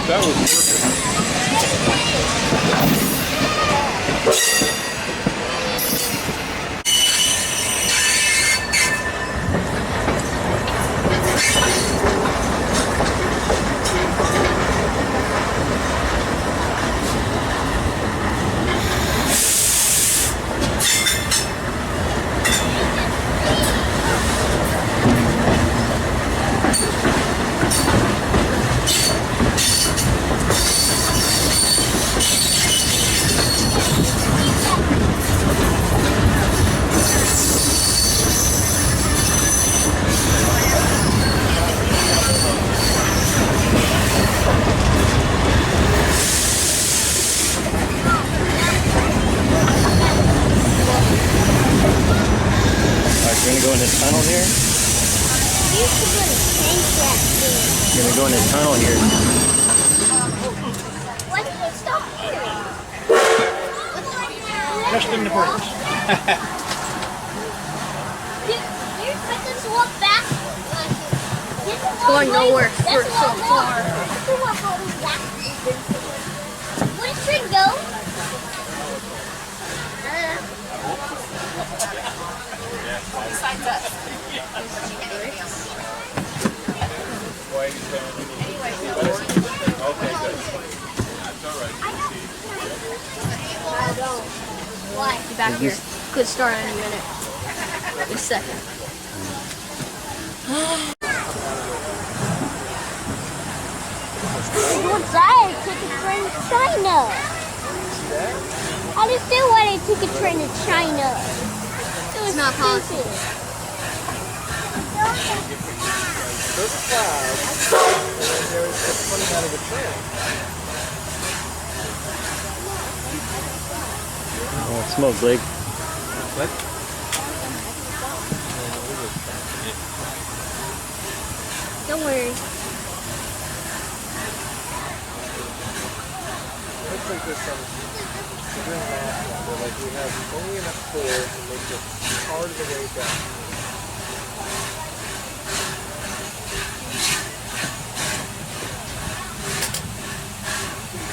That was perfect. We're gonna go in this tunnel here. We're gonna go in this tunnel here. Why did it stop here? Just in the brakes. You expect us to walk back? It's going nowhere. We're so far. Where did Trin go? Besides us. Okay, good. That's all right. Why? Be back here. Could start in a minute. A second. Go inside. Take a train to China. I understand why they took a train to China. It's not possible. Those clouds, and there's coming out of the trail. Oh, smoke, Blake. What? Don't worry. Looks like there's some doing math now. They're like, we have only enough coal to make it part of the way down.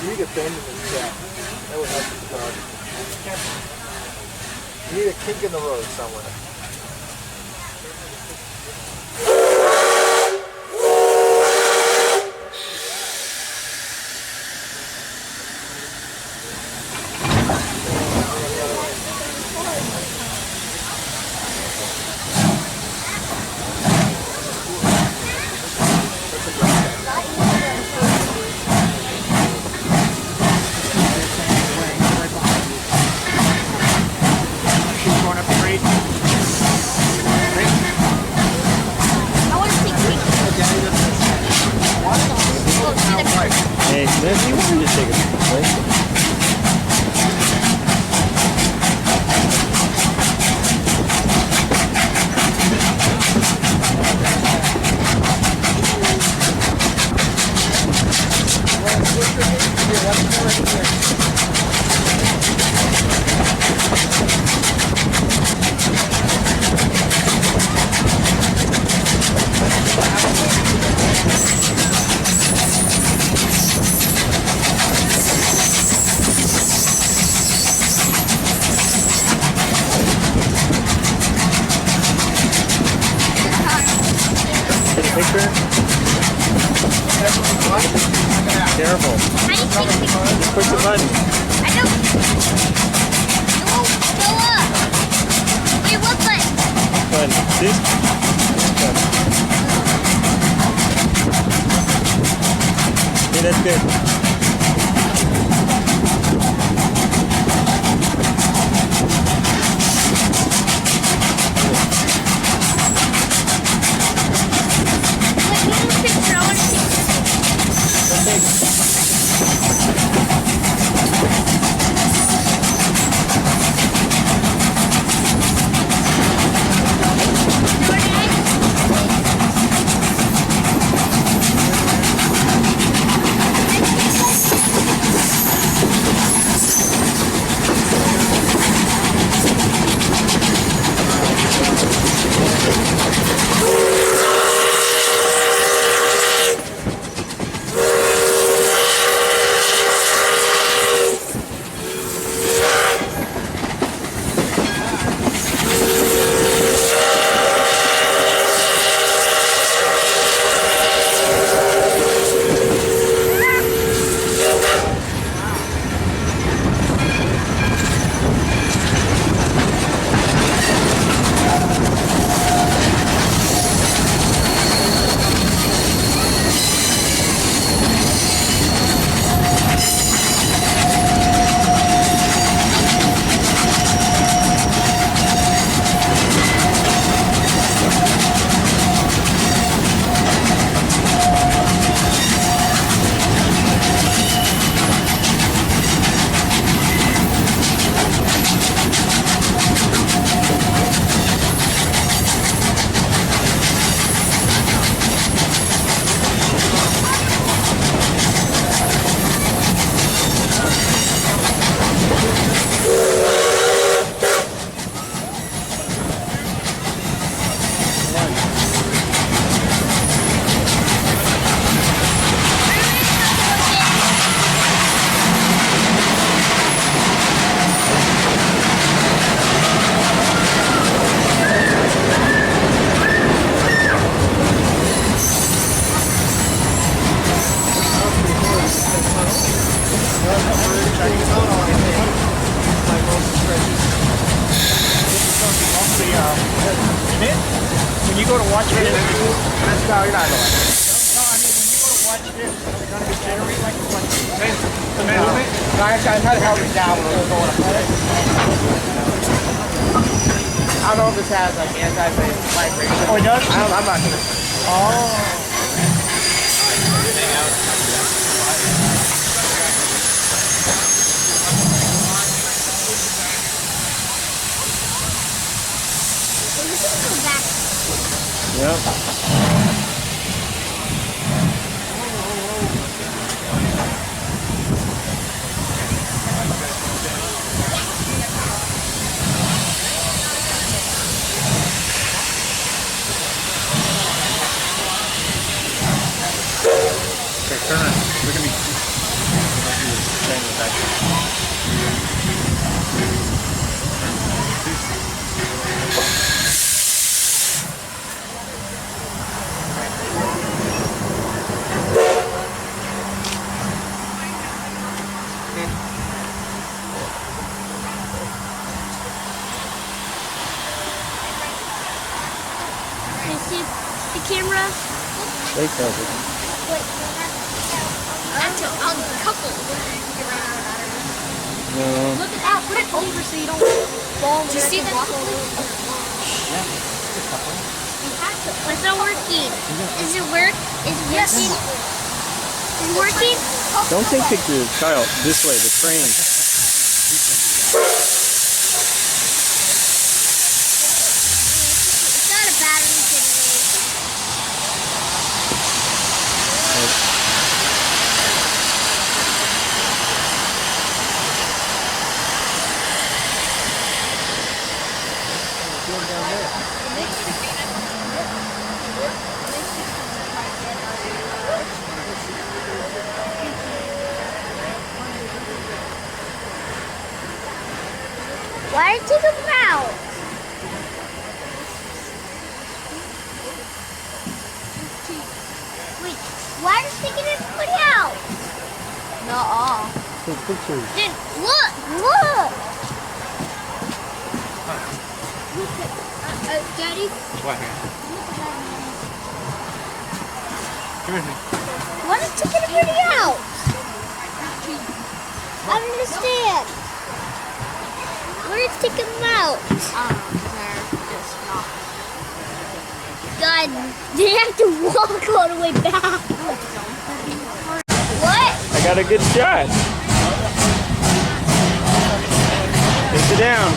You need a bend in the track. That would help with the dog. You need a kink in the road somewhere. Hey, Smith, you want to just take a break? Picture? Careful. How do you take a picture? Just push the button. I don't. Go up. Wait, what button? Button. This? Button. Okay, that's good. Smith, when you go to watch this, No, you're not going. no, I mean, when you go to watch this, it's going to be generate like a bunch of No, I tried to help it down when it was going up. I don't know if this has like anti-vibration. Oh, it does? I'm not sure. Oh. Yep. Okay, turn it. Look at me. Stand in the back. Can you see the camera? They covered. That's a couple. No. Look at that. Put it over so you don't fall. Do you see that? It's not working. Is it work? Is it working? Is it working? Don't take pictures, Kyle. This way, the train. It's not a battery generator. Why did you take them out? Wait, why are you taking it put out? Nuh-uh. Take pictures. Then look, look. Daddy, What? Come here. why are you taking it put out? I don't understand. Why are you taking them out? I don't know. They're just not. God, they have to walk all the way back. What? I got a good shot. Hey, sit down.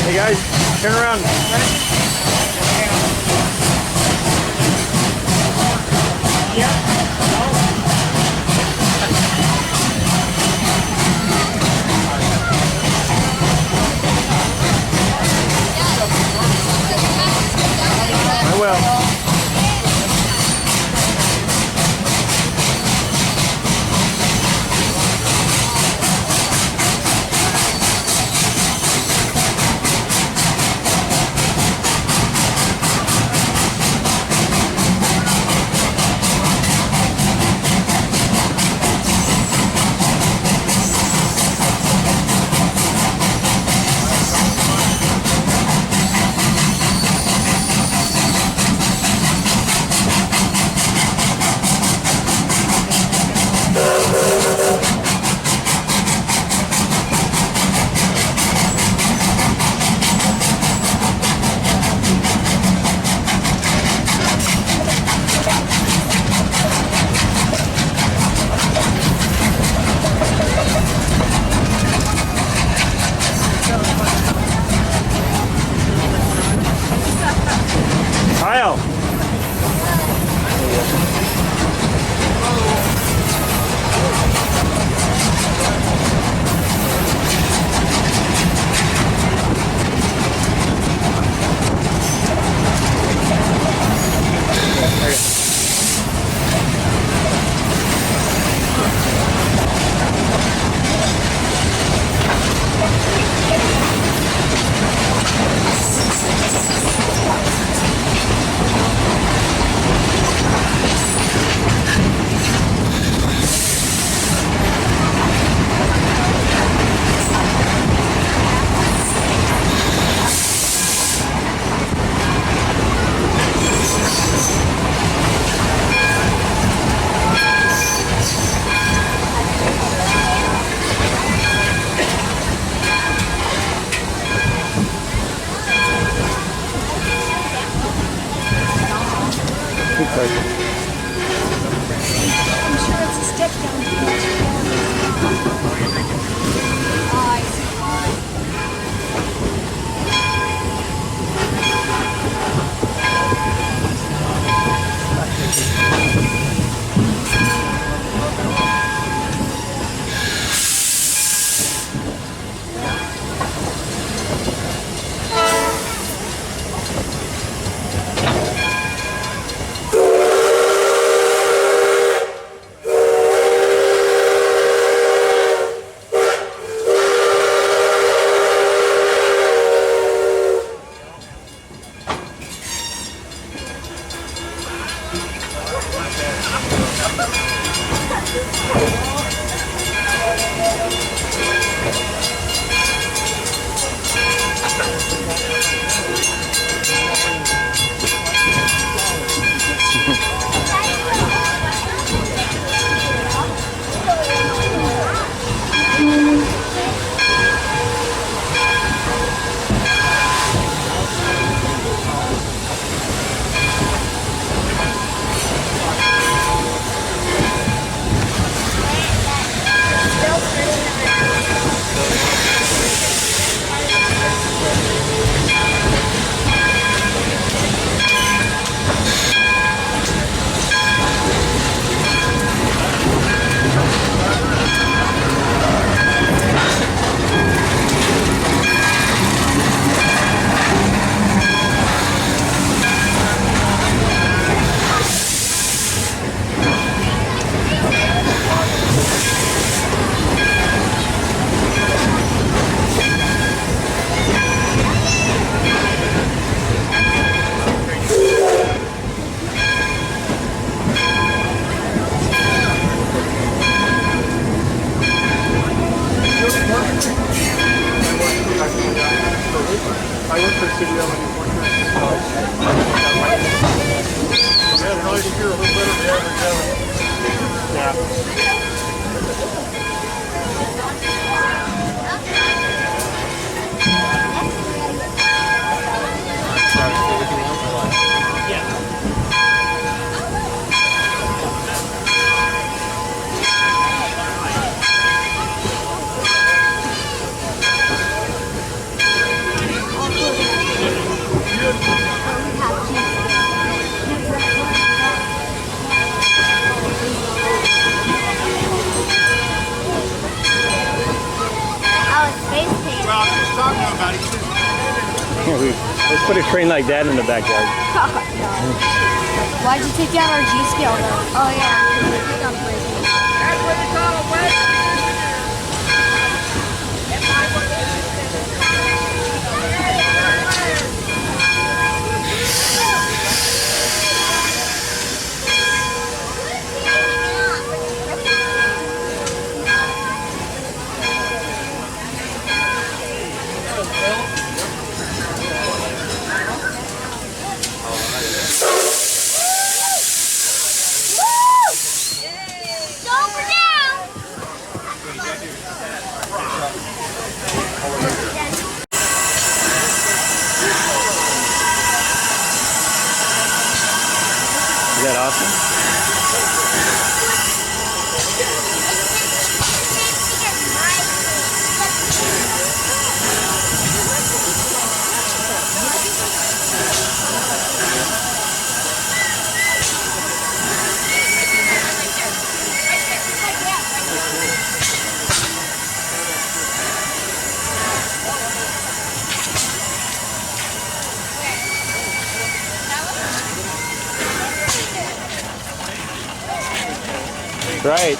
Hey guys, turn around. I will. I'm sure it's a step down. Oh, I see. I work for City of Enforcement. Yeah, probably secure a little better than the average. Yeah. Let's put a train like that in the backyard. Why'd you take down our G scale though? Oh yeah. That's what they call a wedge. Is that awesome? Right.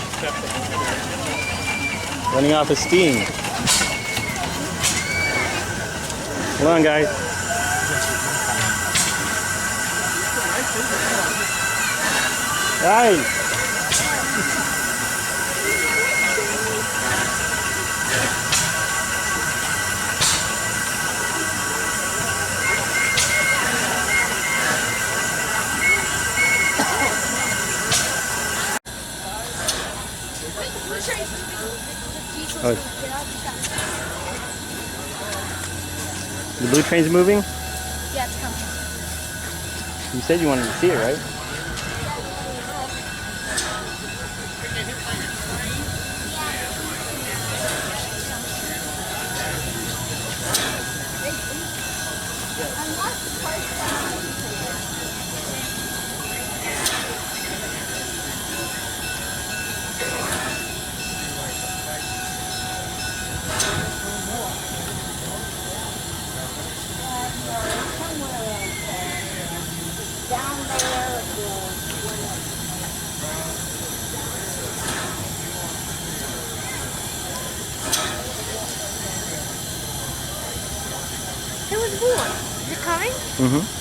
Running off of steam. Hold on, guys. Right. Oh. The blue train's moving? Yeah, it's coming. You said you wanted to see it, right? Mm-hmm.